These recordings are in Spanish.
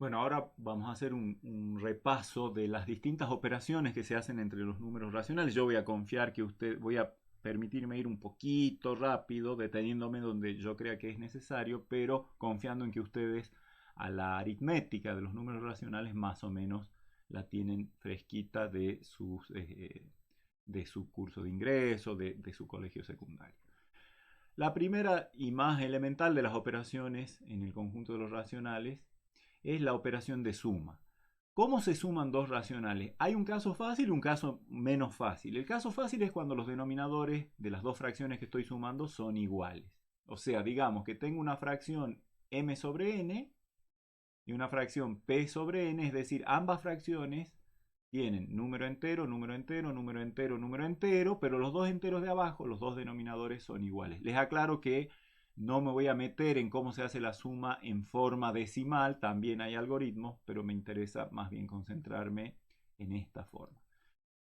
Bueno, ahora vamos a hacer un repaso de las distintas operaciones que se hacen entre los números racionales. Yo voy a confiar que voy a permitirme ir un poquito rápido, deteniéndome donde yo crea que es necesario, pero confiando en que ustedes a la aritmética de los números racionales más o menos la tienen fresquita de su curso de ingreso, de su colegio secundario. La primera y más elemental de las operaciones en el conjunto de los racionales es la operación de suma. ¿Cómo se suman dos racionales? Hay un caso fácil y un caso menos fácil. El caso fácil es cuando los denominadores de las dos fracciones que estoy sumando son iguales. O sea, digamos que tengo una fracción m sobre n y una fracción p sobre n, es decir, ambas fracciones tienen número entero, número entero, número entero, número entero, pero los dos enteros de abajo, los dos denominadores son iguales. Les aclaro que no me voy a meter en cómo se hace la suma en forma decimal, también hay algoritmos, pero me interesa más bien concentrarme en esta forma,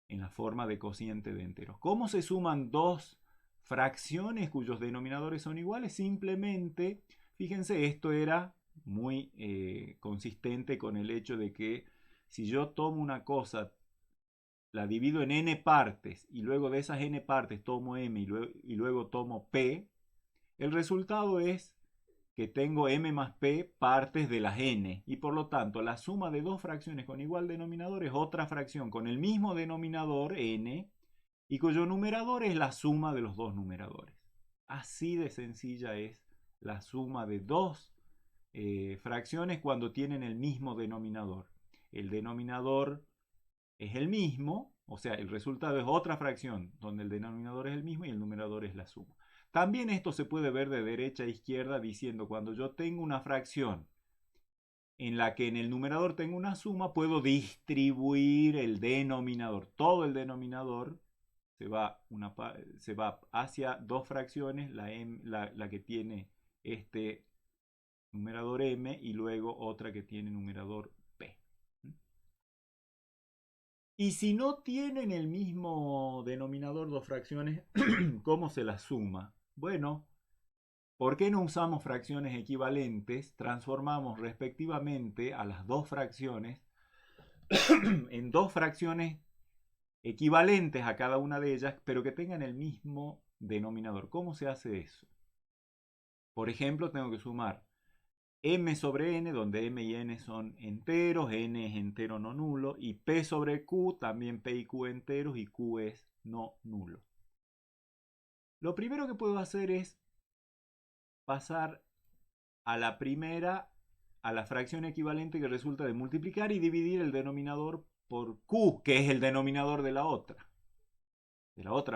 en la forma de cociente de enteros. ¿Cómo se suman dos fracciones cuyos denominadores son iguales? Simplemente, fíjense, esto era muy consistente con el hecho de que si yo tomo una cosa, la divido en n partes y luego de esas n partes tomo m y luego tomo p, el resultado es que tengo m más p partes de las n y por lo tanto la suma de dos fracciones con igual denominador es otra fracción con el mismo denominador n y cuyo numerador es la suma de los dos numeradores. Así de sencilla es la suma de dos fracciones cuando tienen el mismo denominador. El denominador es el mismo, o sea, el resultado es otra fracción donde el denominador es el mismo y el numerador es la suma. También esto se puede ver de derecha a izquierda diciendo cuando yo tengo una fracción en la que en el numerador tengo una suma, puedo distribuir el denominador. Todo el denominador se va hacia dos fracciones, la que tiene este numerador m y luego otra que tiene numerador p. Y si no tienen el mismo denominador dos fracciones, ¿cómo se las suma? Bueno, ¿por qué no usamos fracciones equivalentes? Transformamos respectivamente a las dos fracciones en dos fracciones equivalentes a cada una de ellas, pero que tengan el mismo denominador. ¿Cómo se hace eso? Por ejemplo, tengo que sumar m sobre n, donde m y n son enteros, n es entero no nulo, y p sobre q, también p y q enteros, y q es no nulo. Lo primero que puedo hacer es pasar a la primera, a la fracción equivalente que resulta de multiplicar y dividir el denominador por q, que es el denominador de la otra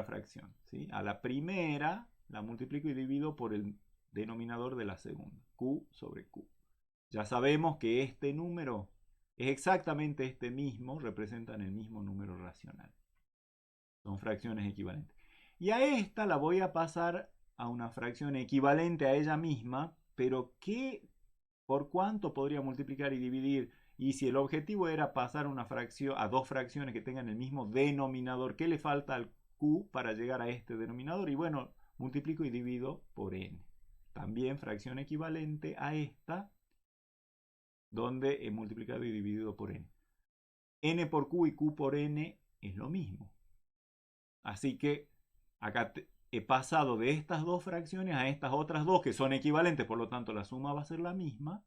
fracción. ¿Sí? A la primera la multiplico y divido por el denominador de la segunda, q sobre q. Ya sabemos que este número es exactamente este mismo, representan el mismo número racional. Son fracciones equivalentes. Y a esta la voy a pasar a una fracción equivalente a ella misma, pero ¿qué, por cuánto podría multiplicar y dividir? Y si el objetivo era pasar una fracción, a dos fracciones que tengan el mismo denominador, ¿qué le falta al q para llegar a este denominador? Y bueno, multiplico y divido por n. También fracción equivalente a esta, donde he multiplicado y dividido por n. N por q y q por n es lo mismo. Así que acá he pasado de estas dos fracciones a estas otras dos que son equivalentes, por lo tanto la suma va a ser la misma,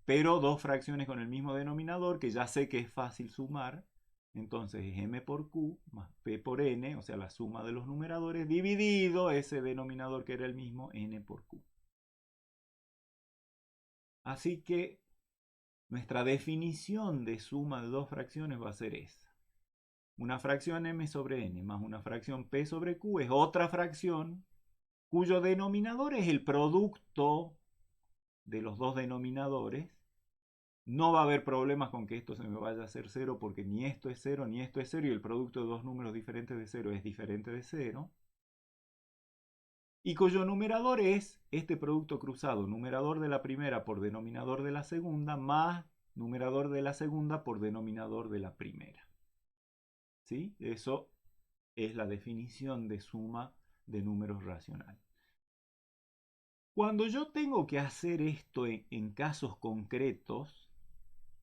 pero dos fracciones con el mismo denominador que ya sé que es fácil sumar. Entonces es m por q más p por n, o sea la suma de los numeradores, dividido ese denominador que era el mismo, n por q. Así que nuestra definición de suma de dos fracciones va a ser esa. Una fracción m sobre n más una fracción p sobre q es otra fracción cuyo denominador es el producto de los dos denominadores. No va a haber problemas con que esto se me vaya a hacer cero porque ni esto es cero ni esto es cero y el producto de dos números diferentes de cero es diferente de cero. Y cuyo numerador es este producto cruzado, numerador de la primera por denominador de la segunda, más numerador de la segunda por denominador de la primera. ¿Sí? Eso es la definición de suma de números racionales. Cuando yo tengo que hacer esto en casos concretos,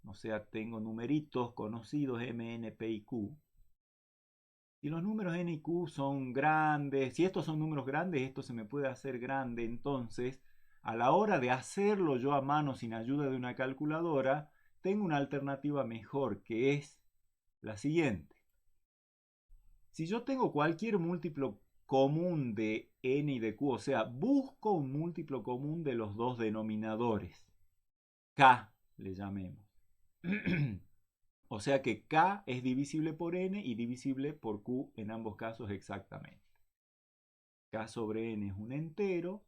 o sea, tengo numeritos conocidos M, N, P y Q. Si los números N y Q son grandes, si estos son números grandes, esto se me puede hacer grande, entonces a la hora de hacerlo yo a mano sin ayuda de una calculadora, tengo una alternativa mejor, que es la siguiente. Si yo tengo cualquier múltiplo común de N y de Q, o sea, busco un múltiplo común de los dos denominadores, K le llamemos. O sea que K es divisible por N y divisible por Q en ambos casos exactamente. K sobre N es un entero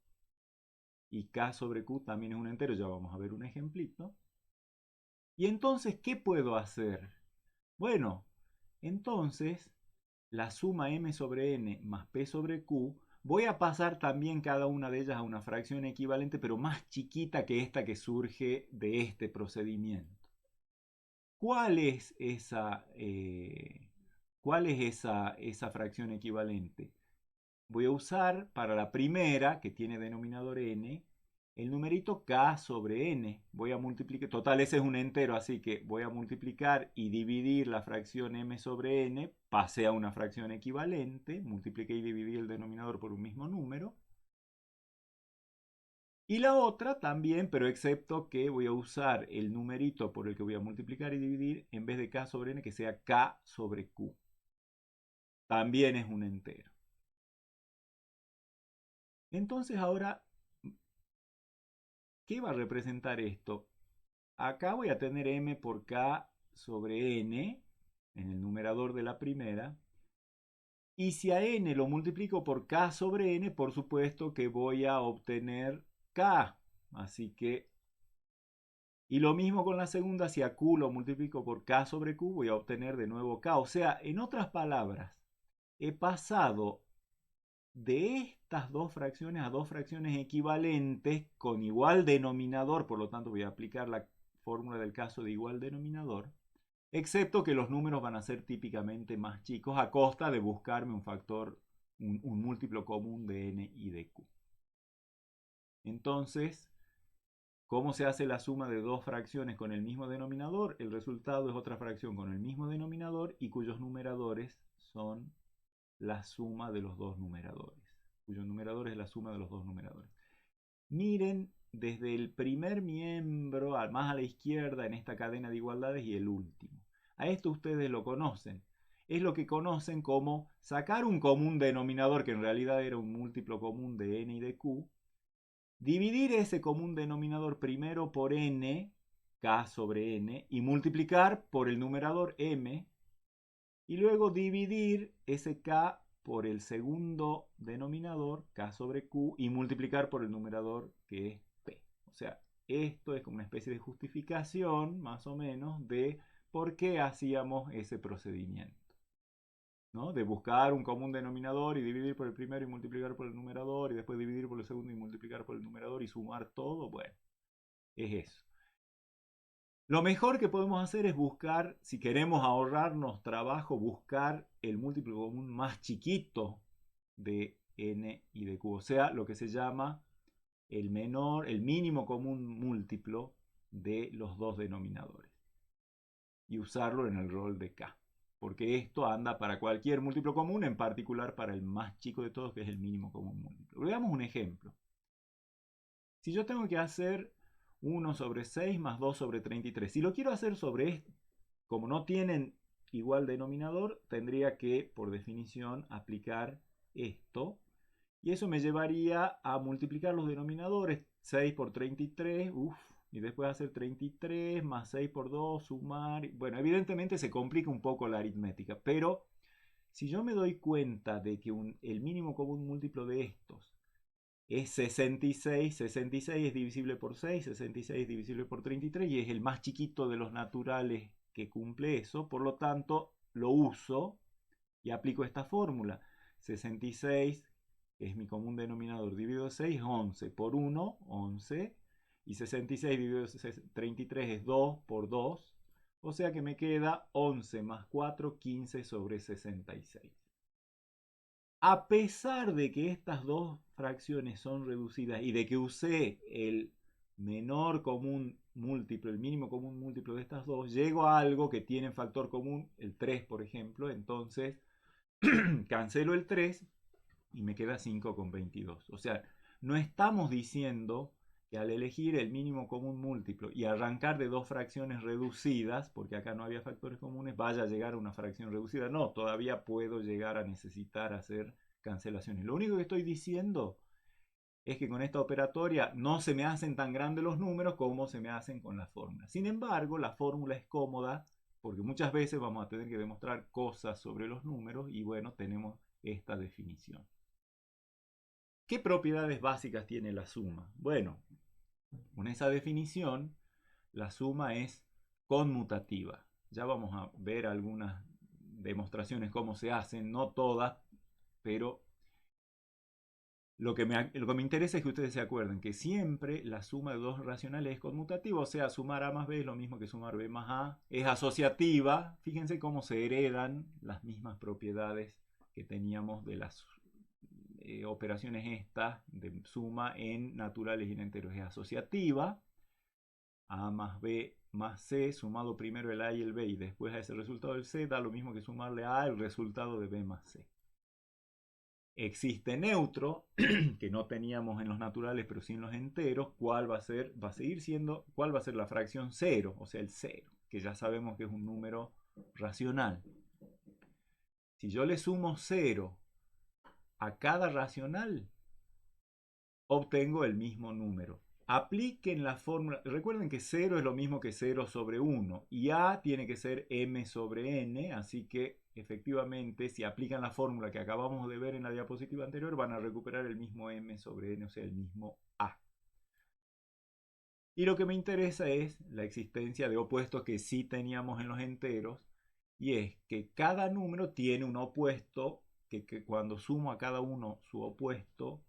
y K sobre Q también es un entero. Ya vamos a ver un ejemplito. Y entonces, ¿qué puedo hacer? Bueno, entonces la suma M sobre N más P sobre Q, voy a pasar también cada una de ellas a una fracción equivalente, pero más chiquita que esta que surge de este procedimiento. ¿Cuál es esa fracción equivalente? Voy a usar para la primera, que tiene denominador n, el numerito k sobre n. Voy a multiplicar, total, ese es un entero, así que voy a multiplicar y dividir la fracción m sobre n, pasé a una fracción equivalente, multipliqué y dividí el denominador por un mismo número. Y la otra también, pero excepto que voy a usar el numerito por el que voy a multiplicar y dividir, en vez de k sobre n, que sea k sobre q. También es un entero. Entonces ahora, ¿qué va a representar esto? Acá voy a tener m por k sobre n en el numerador de la primera. Y si a n lo multiplico por k sobre n, por supuesto que voy a obtener k. Así que, y lo mismo con la segunda, si a q lo multiplico por k sobre q, voy a obtener de nuevo k. O sea, en otras palabras, he pasado de estas dos fracciones a dos fracciones equivalentes con igual denominador, por lo tanto voy a aplicar la fórmula del caso de igual denominador, excepto que los números van a ser típicamente más chicos a costa de buscarme un factor, un múltiplo común de n y de q. Entonces, ¿cómo se hace la suma de dos fracciones con el mismo denominador? El resultado es otra fracción con el mismo denominador y cuyos numeradores son la suma de los dos numeradores. Cuyo numerador es la suma de los dos numeradores. Miren desde el primer miembro más a la izquierda en esta cadena de igualdades y el último. A esto ustedes lo conocen. Es lo que conocen como sacar un común denominador, que en realidad era un múltiplo común de n y de q, dividir ese común denominador primero por n, k sobre n, y multiplicar por el numerador m, y luego dividir ese k por el segundo denominador, k sobre q, y multiplicar por el numerador, que es p. O sea, esto es como una especie de justificación, más o menos, de por qué hacíamos ese procedimiento, ¿no? De buscar un común denominador y dividir por el primero y multiplicar por el numerador, y después dividir por el segundo y multiplicar por el numerador y sumar todo. Bueno, es eso. Lo mejor que podemos hacer es buscar, si queremos ahorrarnos trabajo, buscar el múltiplo común más chiquito de n y de q, o sea, lo que se llama el mínimo común múltiplo de los dos denominadores, y usarlo en el rol de k, porque esto anda para cualquier múltiplo común, en particular para el más chico de todos, que es el mínimo común múltiplo. Veamos un ejemplo. Si yo tengo que hacer 1 sobre 6 más 2 sobre 33. Si lo quiero hacer sobre esto, como no tienen igual denominador, tendría que, por definición, aplicar esto. Y eso me llevaría a multiplicar los denominadores. 6 por 33, y después hacer 33 más 6 por 2, sumar. Bueno, evidentemente se complica un poco la aritmética, pero si yo me doy cuenta de que el mínimo común múltiplo de estos es 66. 66 es divisible por 6, 66 es divisible por 33 y es el más chiquito de los naturales que cumple eso. Por lo tanto, lo uso y aplico esta fórmula. 66, que es mi común denominador, dividido 6 es 11. Por 1, 11. Y 66 dividido 33 es 2 por 2. O sea que me queda 11 más 4, 15 sobre 66. A pesar de que estas dos fracciones son reducidas y de que usé el menor común múltiplo, el mínimo común múltiplo de estas dos, llego a algo que tiene factor común, el 3 por ejemplo, entonces cancelo el 3 y me queda 5,22. O sea, no estamos diciendo que al elegir el mínimo común múltiplo y arrancar de dos fracciones reducidas, porque acá no había factores comunes, vaya a llegar a una fracción reducida. No, todavía puedo llegar a necesitar hacer cancelaciones. Lo único que estoy diciendo es que con esta operatoria no se me hacen tan grandes los números como se me hacen con la fórmula. Sin embargo, la fórmula es cómoda porque muchas veces vamos a tener que demostrar cosas sobre los números y bueno, tenemos esta definición. ¿Qué propiedades básicas tiene la suma? Bueno, con esa definición, la suma es conmutativa. Ya vamos a ver algunas demostraciones cómo se hacen, no todas, pero lo que me interesa es que ustedes se acuerden que siempre la suma de dos racionales es conmutativa, o sea, sumar a más b es lo mismo que sumar b más a, es asociativa. Fíjense cómo se heredan las mismas propiedades que teníamos de las operaciones estas de suma en naturales y en enteros. Es asociativa, a más b más c, sumado primero el a y el b y después a ese resultado del c, da lo mismo que sumarle a el resultado de b más c. Existe neutro, que no teníamos en los naturales, pero sí en los enteros. ¿Cuál va a ser? Va a seguir siendo, ¿cuál va a ser la fracción 0? O sea, el 0, que ya sabemos que es un número racional. Si yo le sumo 0 a cada racional, obtengo el mismo número. Apliquen la fórmula. Recuerden que 0 es lo mismo que 0 sobre 1 y a tiene que ser m sobre n, así que efectivamente si aplican la fórmula que acabamos de ver en la diapositiva anterior van a recuperar el mismo m sobre n, o sea el mismo a. Y lo que me interesa es la existencia de opuestos que sí teníamos en los enteros, y es que cada número tiene un opuesto que cuando sumo a cada uno su opuesto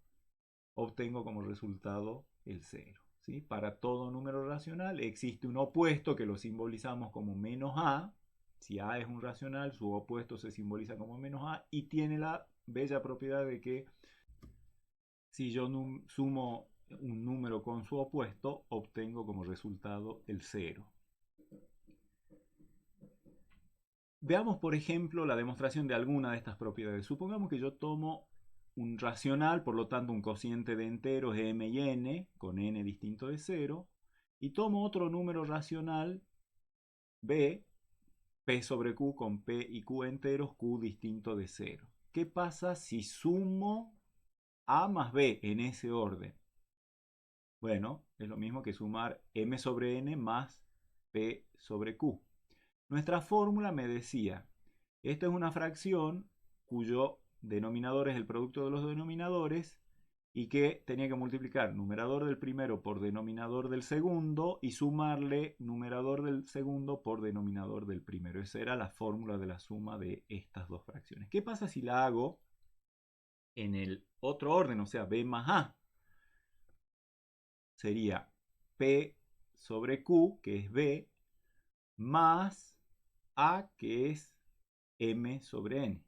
obtengo como resultado el 0. ¿Sí? Para todo número racional existe un opuesto que lo simbolizamos como menos a. Si a es un racional, su opuesto se simboliza como menos a y tiene la bella propiedad de que si yo sumo un número con su opuesto, obtengo como resultado el 0. Veamos, por ejemplo, la demostración de alguna de estas propiedades. Supongamos que yo tomo un racional, por lo tanto un cociente de enteros m y n, con n distinto de 0, y tomo otro número racional, b, p sobre q con p y q enteros, q distinto de 0. ¿Qué pasa si sumo a más b en ese orden? Bueno, es lo mismo que sumar m sobre n más p sobre q. Nuestra fórmula me decía, esta es una fracción cuyo denominador es el producto de los denominadores y que tenía que multiplicar numerador del primero por denominador del segundo y sumarle numerador del segundo por denominador del primero. Esa era la fórmula de la suma de estas dos fracciones. ¿Qué pasa si la hago en el otro orden, o sea, b más a? Sería p sobre q, que es b, más a, que es m sobre n.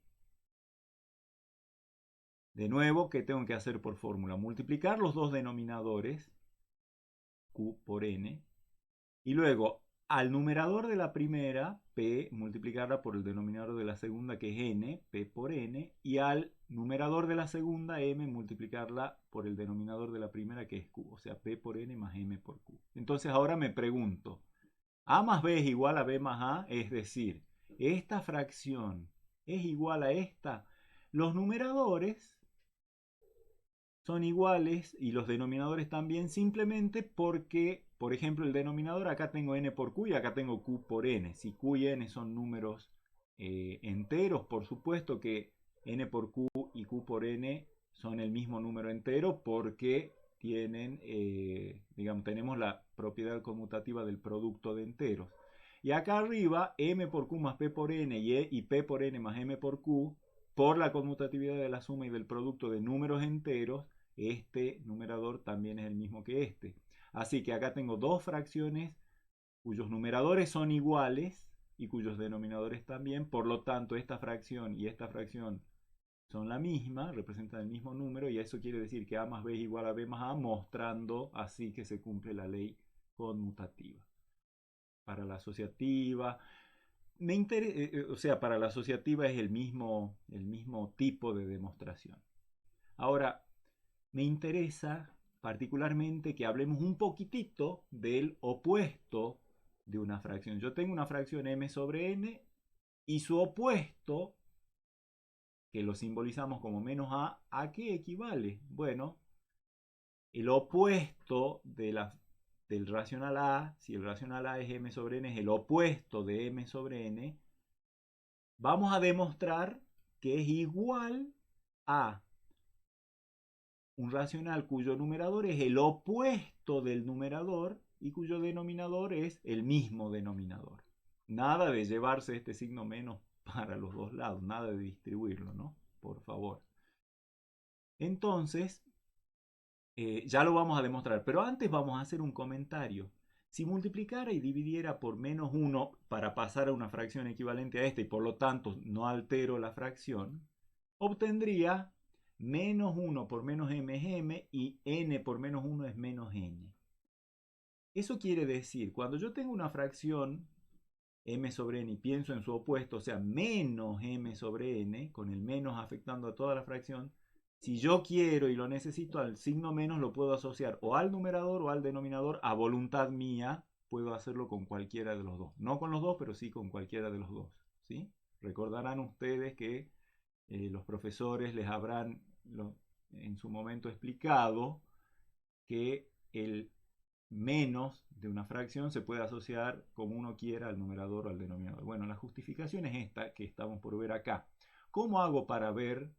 De nuevo, ¿qué tengo que hacer por fórmula? Multiplicar los dos denominadores, q por n, y luego al numerador de la primera, p, multiplicarla por el denominador de la segunda, que es n, p por n, y al numerador de la segunda, m, multiplicarla por el denominador de la primera, que es q, o sea, p por n más m por q. Entonces ahora me pregunto, a más b es igual a b más a, es decir, esta fracción es igual a esta. Los numeradores son iguales y los denominadores también, simplemente porque, por ejemplo, el denominador acá tengo n por q y acá tengo q por n. Si q y n son números enteros, por supuesto que n por q y q por n son el mismo número entero porque tienen, digamos, tenemos la propiedad conmutativa del producto de enteros. Y acá arriba, m por q más p por n y p por n más m por q, por la conmutatividad de la suma y del producto de números enteros, este numerador también es el mismo que este. Así que acá tengo dos fracciones cuyos numeradores son iguales y cuyos denominadores también. Por lo tanto, esta fracción y esta fracción son la misma, representan el mismo número, y eso quiere decir que A más B es igual a B más A, mostrando así que se cumple la ley conmutativa. Para la asociativa, o sea, para la asociativa es el mismo tipo de demostración. Ahora, me interesa particularmente que hablemos un poquitito del opuesto de una fracción. Yo tengo una fracción m sobre n y su opuesto, que lo simbolizamos como menos ¿a qué equivale? Bueno, el opuesto del racional a, si el racional a es m sobre n, es el opuesto de m sobre n, vamos a demostrar que es igual a un racional cuyo numerador es el opuesto del numerador y cuyo denominador es el mismo denominador. Nada de llevarse este signo menos para los dos lados, nada de distribuirlo, ¿no? Por favor. Entonces, ya lo vamos a demostrar, pero antes vamos a hacer un comentario. Si multiplicara y dividiera por menos 1 para pasar a una fracción equivalente a esta y por lo tanto no altero la fracción, obtendría menos 1 por menos m es m y n por menos 1 es menos n. Eso quiere decir, cuando yo tengo una fracción m sobre n y pienso en su opuesto, o sea, menos m sobre n, con el menos afectando a toda la fracción, si yo quiero y lo necesito, al signo menos lo puedo asociar o al numerador o al denominador a voluntad mía. Puedo hacerlo con cualquiera de los dos. No con los dos, pero sí con cualquiera de los dos. ¿Sí? Recordarán ustedes que los profesores les habrán en su momento explicado que el menos de una fracción se puede asociar como uno quiera al numerador o al denominador. Bueno, la justificación es esta que estamos por ver acá. ¿Cómo hago para ver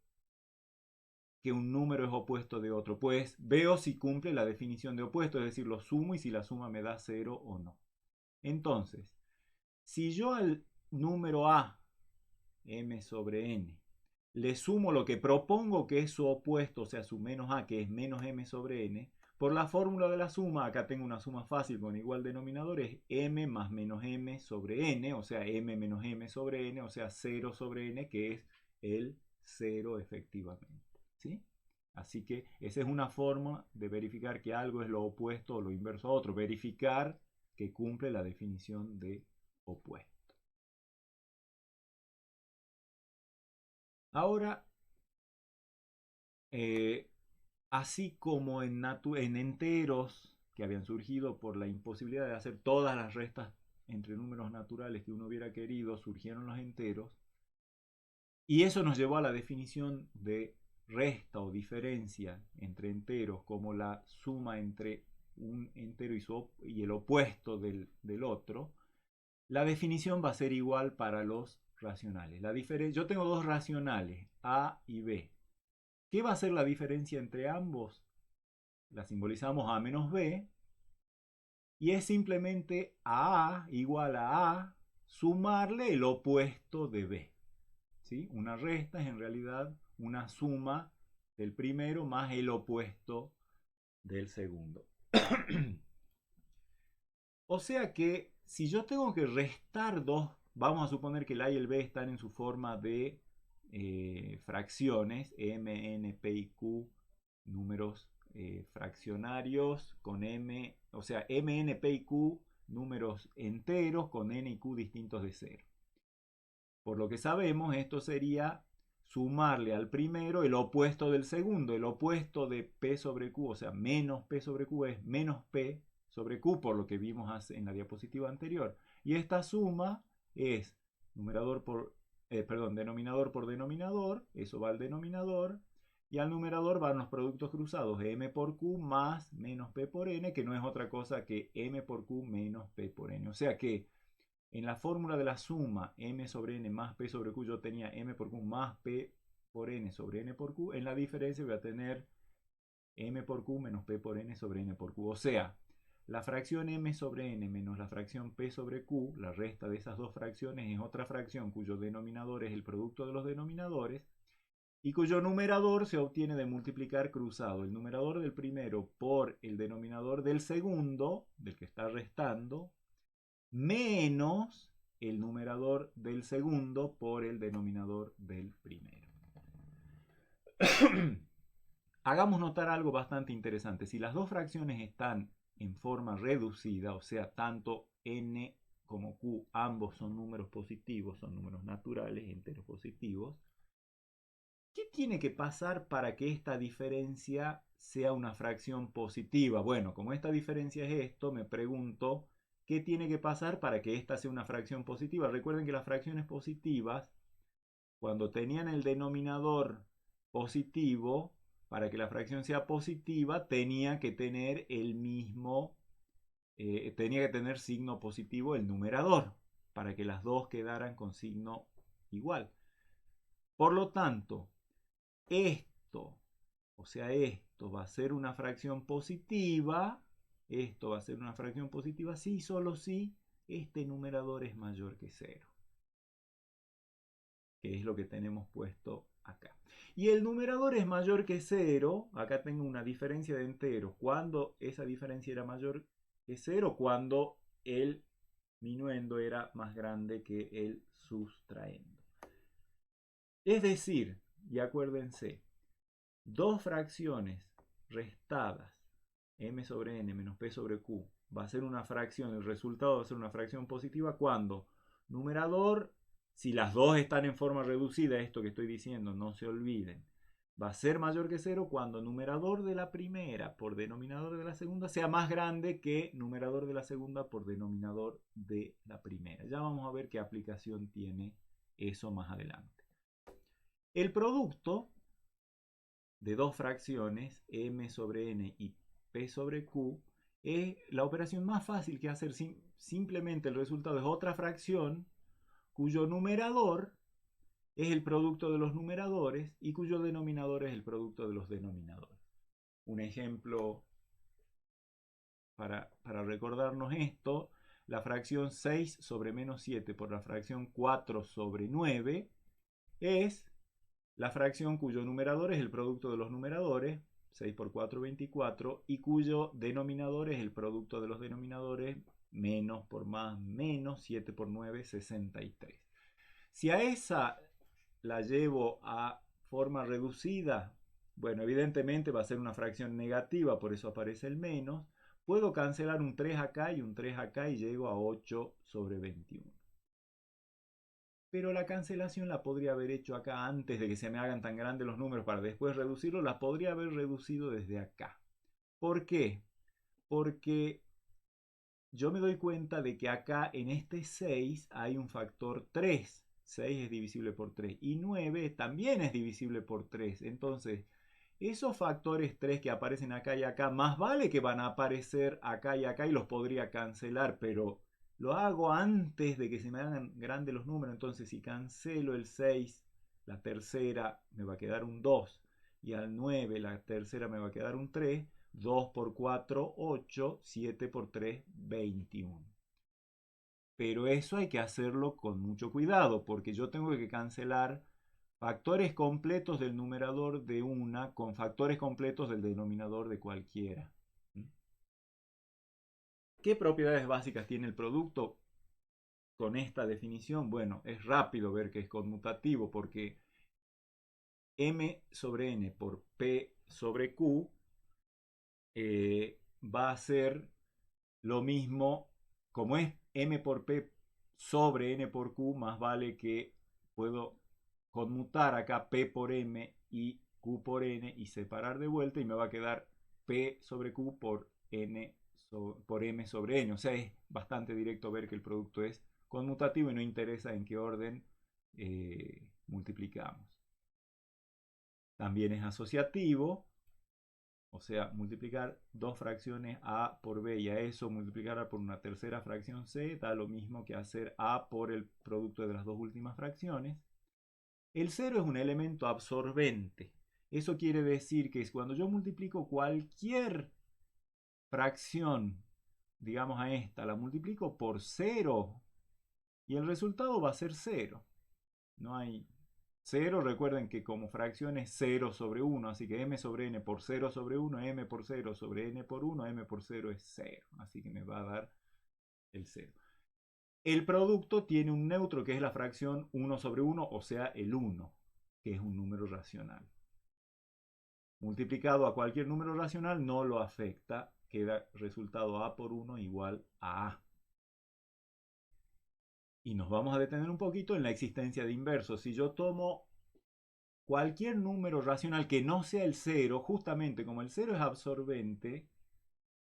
que un número es opuesto de otro? Pues veo si cumple la definición de opuesto, es decir, lo sumo y si la suma me da 0 o no. Entonces, si yo al número a, m sobre n, le sumo lo que propongo que es su opuesto, o sea, su menos a, que es menos m sobre n, por la fórmula de la suma, acá tengo una suma fácil con igual denominador, es m más menos m sobre n, o sea, m menos m sobre n, o sea, 0 sobre n, que es el 0 efectivamente. ¿Sí? Así que esa es una forma de verificar que algo es lo opuesto o lo inverso a otro, verificar que cumple la definición de opuesto. Ahora, así como en enteros que habían surgido por la imposibilidad de hacer todas las restas entre números naturales que uno hubiera querido, surgieron los enteros. Y eso nos llevó a la definición de resta o diferencia entre enteros como la suma entre un entero y el opuesto del otro. La definición va a ser igual para los racionales. Yo tengo dos racionales, A y B. ¿Qué va a ser la diferencia entre ambos? La simbolizamos A menos B y es simplemente A igual a A sumarle el opuesto de B. ¿Sí? Una resta es en realidad una suma del primero más el opuesto del segundo. O sea que si yo tengo que restar dos, vamos a suponer que el A y el B están en su forma de fracciones, M, N, P y Q, números fraccionarios con M, o sea, M, N, P y Q, números enteros con N y Q distintos de 0. Por lo que sabemos, esto sería sumarle al primero el opuesto del segundo. El opuesto de P sobre Q, o sea, menos P sobre Q es menos P sobre Q, por lo que vimos en la diapositiva anterior. Y esta suma es denominador por denominador, eso va al denominador, y al numerador van los productos cruzados, m por q más menos p por n, que no es otra cosa que m por q menos p por n. O sea que en la fórmula de la suma m sobre n más p sobre q yo tenía m por q más p por n sobre n por q. En la diferencia voy a tener m por q menos p por n sobre n por q. O sea, la fracción m sobre n menos la fracción p sobre q, la resta de esas dos fracciones, es otra fracción cuyo denominador es el producto de los denominadores y cuyo numerador se obtiene de multiplicar cruzado el numerador del primero por el denominador del segundo, del que está restando, menos el numerador del segundo por el denominador del primero. Hagamos notar algo bastante interesante. Si las dos fracciones están en forma reducida, o sea, tanto n como q, ambos son números positivos, son números naturales, enteros positivos, ¿qué tiene que pasar para que esta diferencia sea una fracción positiva? Bueno, como esta diferencia es esto, me pregunto, ¿qué tiene que pasar para que esta sea una fracción positiva? Recuerden que las fracciones positivas, cuando tenían el denominador positivo, para que la fracción sea positiva, tenía que tener el mismo, tenía que tener signo positivo el numerador, para que las dos quedaran con signo igual. Por lo tanto, esto, o sea, esto va a ser una fracción positiva, esto va a ser una fracción positiva si, solo si este numerador es mayor que 0, que es lo que tenemos puesto acá. Y el numerador es mayor que 0, acá tengo una diferencia de enteros. Cuando esa diferencia era mayor que 0, cuando el minuendo era más grande que el sustraendo. Es decir, y acuérdense, dos fracciones restadas, m sobre n menos p sobre q, va a ser una fracción, el resultado va a ser una fracción positiva cuando numerador, si las dos están en forma reducida, esto que estoy diciendo, no se olviden, va a ser mayor que 0 cuando numerador de la primera por denominador de la segunda sea más grande que numerador de la segunda por denominador de la primera. Ya vamos a ver qué aplicación tiene eso más adelante. El producto de dos fracciones, m sobre n y p sobre q, es la operación más fácil que hacer. Simplemente el resultado es otra fracción cuyo numerador es el producto de los numeradores y cuyo denominador es el producto de los denominadores. Un ejemplo para recordarnos esto, la fracción 6 sobre menos 7 por la fracción 4 sobre 9 es la fracción cuyo numerador es el producto de los numeradores, 6 por 4, 24, y cuyo denominador es el producto de los denominadores, menos por más, menos 7 por 9, 63. Si a esa la llevo a forma reducida, bueno, evidentemente va a ser una fracción negativa, por eso aparece el menos. Puedo cancelar un 3 acá y un 3 acá y llego a 8 sobre 21. Pero la cancelación la podría haber hecho acá antes de que se me hagan tan grandes los números para después reducirlo, la podría haber reducido desde acá. ¿Por qué? Porque yo me doy cuenta de que acá en este 6 hay un factor 3. 6 es divisible por 3 y 9 también es divisible por 3. Entonces, esos factores 3 que aparecen acá y acá, más vale que van a aparecer acá y acá y los podría cancelar, pero lo hago antes de que se me hagan grandes los números. Entonces, si cancelo el 6, la tercera me va a quedar un 2 y al 9 la tercera me va a quedar un 3. 2 por 4, 8, 7 por 3, 21. Pero eso hay que hacerlo con mucho cuidado, porque yo tengo que cancelar factores completos del numerador de una con factores completos del denominador de cualquiera. ¿Qué propiedades básicas tiene el producto con esta definición? Bueno, es rápido ver que es conmutativo, porque m sobre n por p sobre q va a ser lo mismo, como es m por p sobre n por q, más vale que puedo conmutar acá p por m y q por n y separar de vuelta y me va a quedar p sobre q por n por m sobre n. O sea, es bastante directo ver que el producto es conmutativo y no interesa en qué orden multiplicamos. También es asociativo, o sea, multiplicar dos fracciones a por b y a eso multiplicarla por una tercera fracción c da lo mismo que hacer a por el producto de las dos últimas fracciones. El 0 es un elemento absorbente. Eso quiere decir que cuando yo multiplico cualquier fracción, digamos a esta, la multiplico por 0 y el resultado va a ser 0. No hay 0, recuerden que como fracción es 0 sobre 1, así que m sobre n por 0 sobre 1, m por 0 sobre n por 1, m por 0 es 0, así que me va a dar el 0. El producto tiene un neutro que es la fracción 1 sobre 1, o sea, el 1, que es un número racional. multiplicado a cualquier número racional no lo afecta, queda resultado a por 1 igual a a. Y nos vamos a detener un poquito en la existencia de inversos. Si yo tomo cualquier número racional que no sea el 0, justamente como el 0 es absorbente,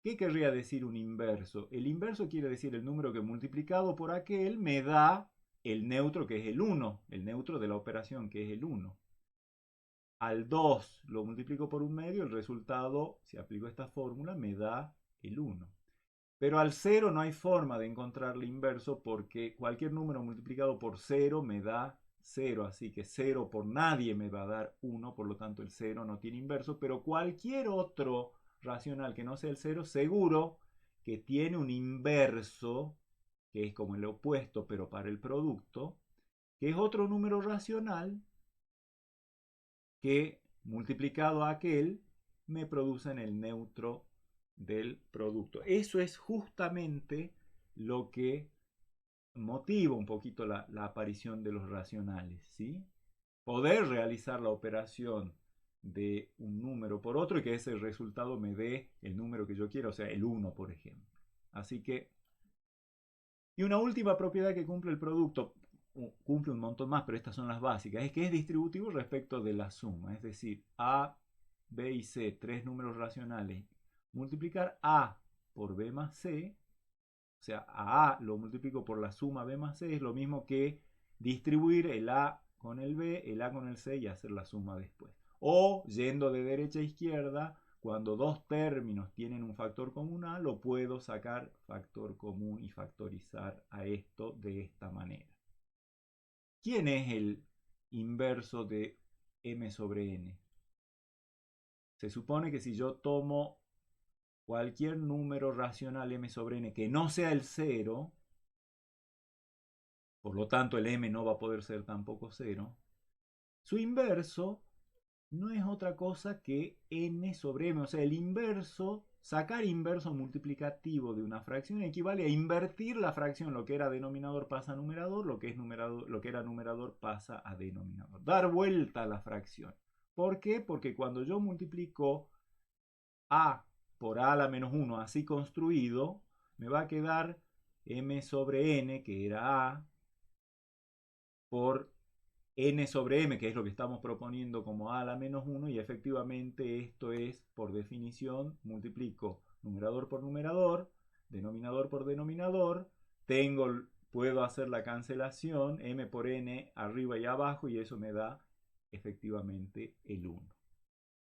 ¿qué querría decir un inverso? El inverso quiere decir el número que multiplicado por aquel me da el neutro, que es el 1, el neutro de la operación, que es el 1. Al 2 lo multiplico por un medio, el resultado, si aplico esta fórmula, me da el 1. Pero al 0 no hay forma de encontrarle inverso porque cualquier número multiplicado por 0 me da 0, así que 0 por nadie me va a dar 1, por lo tanto el 0 no tiene inverso, pero cualquier otro racional que no sea el 0, seguro que tiene un inverso, que es como el opuesto pero para el producto, que es otro número racional que multiplicado a aquel me producen el neutro del producto. Eso es justamente lo que motiva un poquito la aparición de los racionales, ¿sí? Poder realizar la operación de un número por otro y que ese resultado me dé el número que yo quiero, o sea, el 1, por ejemplo. Así que, y una última propiedad que cumple el producto, cumple un montón más, pero estas son las básicas, es que es distributivo respecto de la suma, es decir, A, B y C, tres números racionales, multiplicar A por B más C, o sea, a lo multiplico por la suma B más C, es lo mismo que distribuir el A con el B, el A con el C y hacer la suma después. O, yendo de derecha a izquierda, cuando dos términos tienen un factor común A, lo puedo sacar factor común y factorizar a esto de esta manera. ¿Quién es el inverso de m sobre n? Se supone que si yo tomo cualquier número racional m sobre n que no sea el 0, por lo tanto el m no va a poder ser tampoco 0, su inverso no es otra cosa que n sobre m. O sea, el inverso, sacar inverso multiplicativo de una fracción equivale a invertir la fracción. Lo que era denominador pasa a numerador, lo que era numerador pasa a denominador. Dar vuelta a la fracción. ¿Por qué? Porque cuando yo multiplico a por a a la menos 1 así construido, me va a quedar m sobre n, que era a, por n sobre m, que es lo que estamos proponiendo como a la menos 1, y efectivamente esto es, por definición, multiplico numerador por numerador, denominador por denominador, puedo hacer la cancelación, m por n arriba y abajo, y eso me da efectivamente el 1.